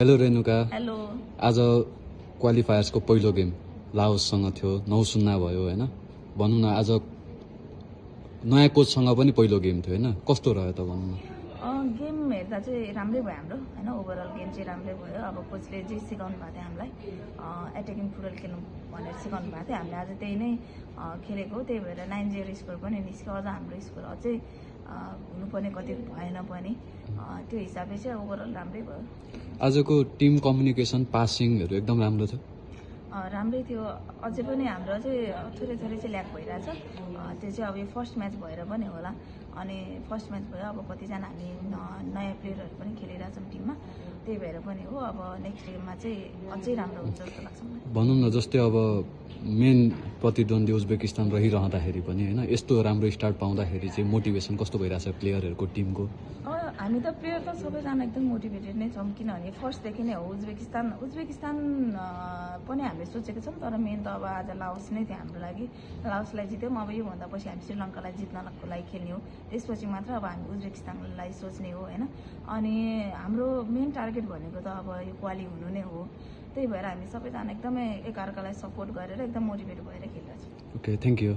Hello Renuka, hello. आज क्वालिफायर्सको पहिलो game लाओससँग थियो, 9-0 भयो हैन। भनौँ न आज नयाँ कोचसँग पनि पहिलो गेम थियो हैन, कस्तो रह्यो त भनौँ न? गेम हेर्दा चाहिँ राम्रै भयो हाम्रो हैन, ओभरअल गेम चाहिँ राम्रै भयो। अब कोचले जे सिकाउनु भएको थियो हामीलाई एटेकिङ फुटबल खेल्नु भनेर सिकाउनु भएको थियो, हामीले आज त्यही नै खेलेको। त्यही भएर 9-0 स्कोर पनि निस्क्यो। अझ हाम्रो स्कोर अझै हुनुपर्ने कति भएन पनि, त्यो हिसाबले चाहिँ ओभरअल राम्रै भयो। आजको टिम कम्युनिकेसन पासिङहरू एकदम राम्रो थियो। राम्रै थियो। अझै पनि हाम्रो चाहिँ थोरै चाहिँ ल्याक भइरहेछ। त्यो चाहिँ अब यो फर्स्ट म्याच भएर पनि होला। अनि फर्स्ट म्याच भयो, अब कतिजना हामी नयाँ प्लेयरहरू पनि खेलिरहेछौँ टिममा, त्यही भएर पनि हो। अब नेक्स्ट गेममा चाहिँ अझै राम्रो हुन्छ जस्तो लाग्छ मलाई। भनौँ न जस्तै अब मेन प्रतिद्वन्दी उज्बेकिस्तान रहिरहँदाखेरि पनि हैन, यस्तो राम्रो स्टार्ट पाउँदाखेरि चाहिँ मोटिभेसन कस्तो भइरहेछ प्लेयरहरूको टिमको? हामी त प्लेयर त सबैजना एकदम मोटिभेटेड नै छौँ, किनभने फर्स्टदेखि नै हो उज्बेकिस्तान पनि हामीले सोचेको छौँ। तर मेन त अब आज लाओस नै थियो हाम्रो लागि। लाओसलाई जित्यौँ, अब योभन्दा पछि हामी श्रीलङ्कालाई जित्नको लागि खेल्ने हो। त्यसपछि मात्र अब हामी उज्बेकिस्तानलाई सोच्ने हो हैन। अनि हाम्रो मेन टार्गेट भनेको त अब यो क्वाली हुनु नै हो। त्यही भएर हामी सबैजना एकदमै एकअर्कालाई सपोर्ट गरेर एकदम मोटिभेट भएर खेलिरहेछौँ। Okay, thank you.